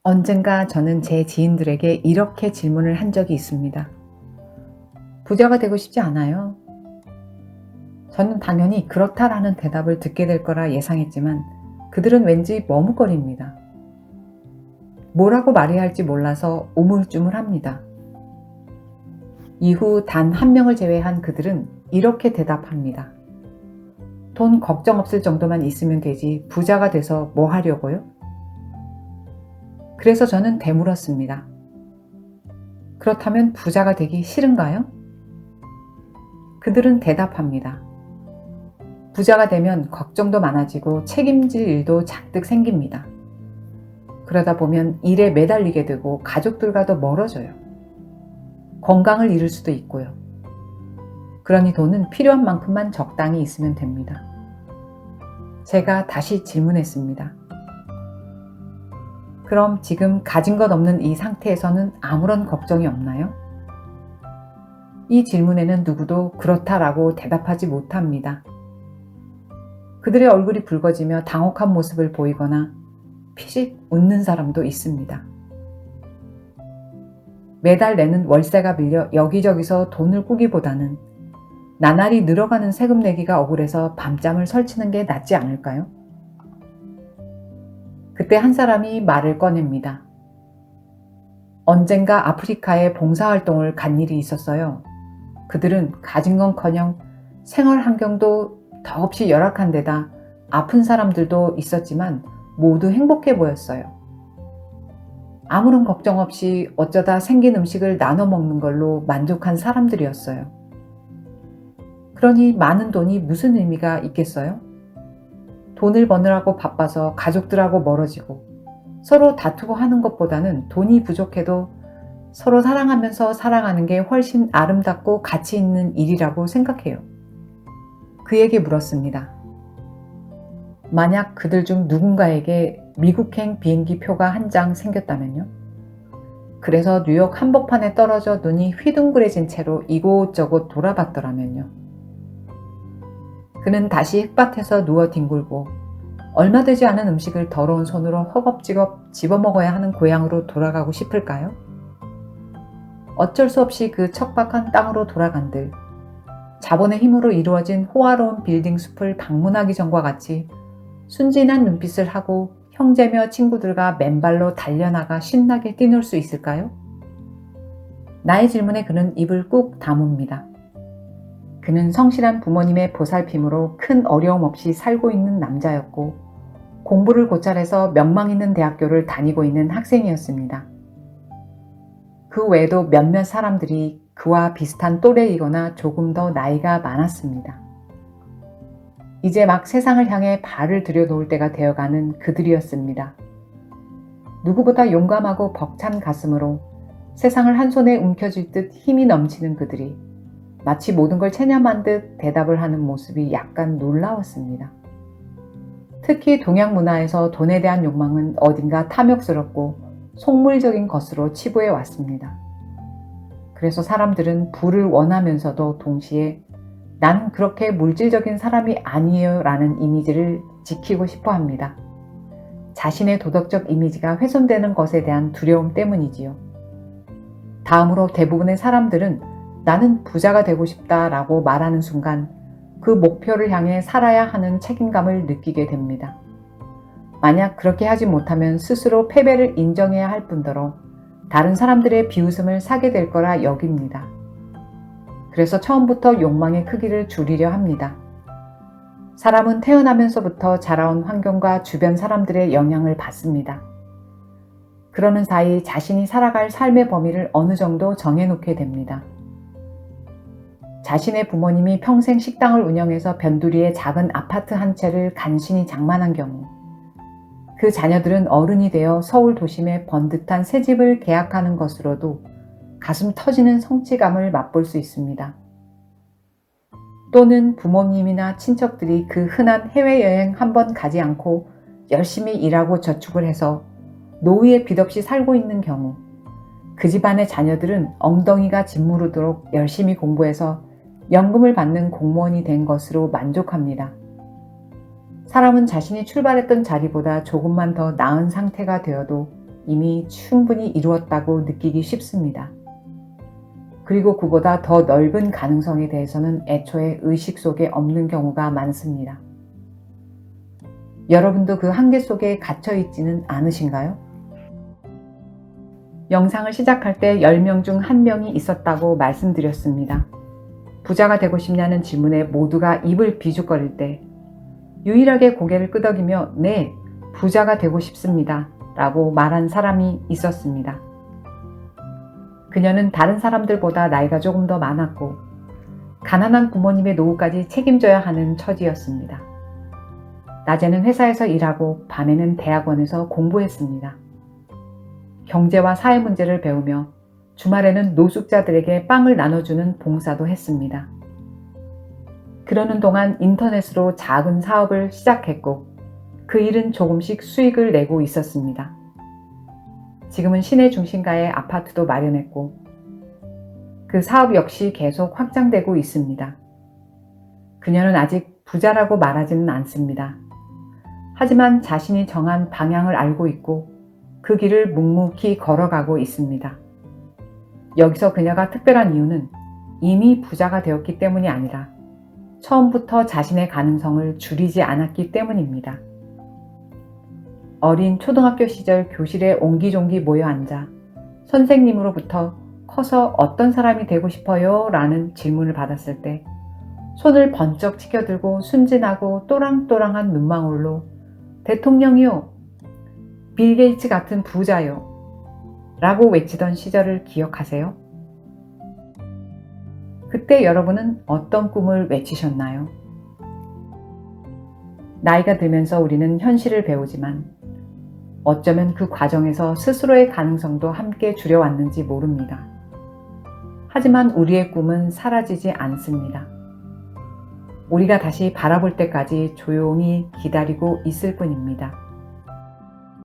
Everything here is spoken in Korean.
언젠가 저는 제 지인들에게 이렇게 질문을 한 적이 있습니다. 부자가 되고 싶지 않아요? 저는 당연히 그렇다라는 대답을 듣게 될 거라 예상했지만 그들은 왠지 머뭇거립니다. 뭐라고 말해야 할지 몰라서 우물쭈물합니다. 이후 단 한 명을 제외한 그들은 이렇게 대답합니다. 돈 걱정 없을 정도만 있으면 되지 부자가 돼서 뭐 하려고요? 그래서 저는 되물었습니다. 그렇다면 부자가 되기 싫은가요? 그들은 대답합니다. 부자가 되면 걱정도 많아지고 책임질 일도 잔뜩 생깁니다. 그러다 보면 일에 매달리게 되고 가족들과도 멀어져요. 건강을 잃을 수도 있고요. 그러니 돈은 필요한 만큼만 적당히 있으면 됩니다. 제가 다시 질문했습니다. 그럼 지금 가진 것 없는 이 상태에서는 아무런 걱정이 없나요? 이 질문에는 누구도 그렇다라고 대답하지 못합니다. 그들의 얼굴이 붉어지며 당혹한 모습을 보이거나 피식 웃는 사람도 있습니다. 매달 내는 월세가 밀려 여기저기서 돈을 꾸기보다는 나날이 늘어가는 세금 내기가 억울해서 밤잠을 설치는 게 낫지 않을까요? 그때 한 사람이 말을 꺼냅니다. 언젠가 아프리카에 봉사활동을 간 일이 있었어요. 그들은 가진 건커녕 생활 환경도 더없이 열악한 데다 아픈 사람들도 있었지만 모두 행복해 보였어요. 아무런 걱정 없이 어쩌다 생긴 음식을 나눠 먹는 걸로 만족한 사람들이었어요. 그러니 많은 돈이 무슨 의미가 있겠어요? 돈을 버느라고 바빠서 가족들하고 멀어지고 서로 다투고 하는 것보다는 돈이 부족해도 서로 사랑하면서 살아가는 게 훨씬 아름답고 가치 있는 일이라고 생각해요. 그에게 물었습니다. 만약 그들 중 누군가에게 미국행 비행기 표가 한 장 생겼다면요? 그래서 뉴욕 한복판에 떨어져 눈이 휘둥그레진 채로 이곳저곳 돌아봤더라면요? 그는 다시 흙밭에서 누워 뒹굴고 얼마 되지 않은 음식을 더러운 손으로 허겁지겁 집어먹어야 하는 고향으로 돌아가고 싶을까요? 어쩔 수 없이 그 척박한 땅으로 돌아간들 자본의 힘으로 이루어진 호화로운 빌딩 숲을 방문하기 전과 같이 순진한 눈빛을 하고 형제며 친구들과 맨발로 달려나가 신나게 뛰놀 수 있을까요? 나의 질문에 그는 입을 꾹 다뭅니다. 그는 성실한 부모님의 보살핌으로 큰 어려움 없이 살고 있는 남자였고 공부를 고찰해서 명망 있는 대학교를 다니고 있는 학생이었습니다. 그 외에도 몇몇 사람들이 그와 비슷한 또래이거나 조금 더 나이가 많았습니다. 이제 막 세상을 향해 발을 들여놓을 때가 되어가는 그들이었습니다. 누구보다 용감하고 벅찬 가슴으로 세상을 한 손에 움켜쥘 듯 힘이 넘치는 그들이 마치 모든 걸 체념한 듯 대답을 하는 모습이 약간 놀라웠습니다. 특히 동양 문화에서 돈에 대한 욕망은 어딘가 탐욕스럽고 속물적인 것으로 치부해 왔습니다. 그래서 사람들은 부를 원하면서도 동시에 난 그렇게 물질적인 사람이 아니에요 라는 이미지를 지키고 싶어 합니다. 자신의 도덕적 이미지가 훼손되는 것에 대한 두려움 때문이지요. 다음으로 대부분의 사람들은 나는 부자가 되고 싶다 라고 말하는 순간 그 목표를 향해 살아야 하는 책임감을 느끼게 됩니다. 만약 그렇게 하지 못하면 스스로 패배를 인정해야 할 뿐더러 다른 사람들의 비웃음을 사게 될 거라 여깁니다. 그래서 처음부터 욕망의 크기를 줄이려 합니다. 사람은 태어나면서부터 자라온 환경과 주변 사람들의 영향을 받습니다. 그러는 사이 자신이 살아갈 삶의 범위를 어느 정도 정해놓게 됩니다. 자신의 부모님이 평생 식당을 운영해서 변두리에 작은 아파트 한 채를 간신히 장만한 경우 그 자녀들은 어른이 되어 서울 도심에 번듯한 새 집을 계약하는 것으로도 가슴 터지는 성취감을 맛볼 수 있습니다. 또는 부모님이나 친척들이 그 흔한 해외여행 한 번 가지 않고 열심히 일하고 저축을 해서 노후에 빚 없이 살고 있는 경우 그 집안의 자녀들은 엉덩이가 짓무르도록 열심히 공부해서 연금을 받는 공무원이 된 것으로 만족합니다. 사람은 자신이 출발했던 자리보다 조금만 더 나은 상태가 되어도 이미 충분히 이루었다고 느끼기 쉽습니다. 그리고 그보다 더 넓은 가능성에 대해서는 애초에 의식 속에 없는 경우가 많습니다. 여러분도 그 한계 속에 갇혀 있지는 않으신가요? 영상을 시작할 때 10명 중 1명이 있었다고 말씀드렸습니다. 부자가 되고 싶냐는 질문에 모두가 입을 비죽거릴 때 유일하게 고개를 끄덕이며 네, 부자가 되고 싶습니다 라고 말한 사람이 있었습니다. 그녀는 다른 사람들보다 나이가 조금 더 많았고 가난한 부모님의 노후까지 책임져야 하는 처지였습니다. 낮에는 회사에서 일하고 밤에는 대학원에서 공부했습니다. 경제와 사회 문제를 배우며 주말에는 노숙자들에게 빵을 나눠주는 봉사도 했습니다. 그러는 동안 인터넷으로 작은 사업을 시작했고 그 일은 조금씩 수익을 내고 있었습니다. 지금은 시내 중심가에 아파트도 마련했고 그 사업 역시 계속 확장되고 있습니다. 그녀는 아직 부자라고 말하지는 않습니다. 하지만 자신이 정한 방향을 알고 있고 그 길을 묵묵히 걸어가고 있습니다. 여기서 그녀가 특별한 이유는 이미 부자가 되었기 때문이 아니라 처음부터 자신의 가능성을 줄이지 않았기 때문입니다. 어린 초등학교 시절 교실에 옹기종기 모여 앉아 선생님으로부터 커서 어떤 사람이 되고 싶어요? 라는 질문을 받았을 때 손을 번쩍 치켜들고 순진하고 또랑또랑한 눈망울로 대통령이요, 빌 게이츠 같은 부자요 라고 외치던 시절을 기억하세요? 그때 여러분은 어떤 꿈을 외치셨나요? 나이가 들면서 우리는 현실을 배우지만 어쩌면 그 과정에서 스스로의 가능성도 함께 줄여왔는지 모릅니다. 하지만 우리의 꿈은 사라지지 않습니다. 우리가 다시 바라볼 때까지 조용히 기다리고 있을 뿐입니다.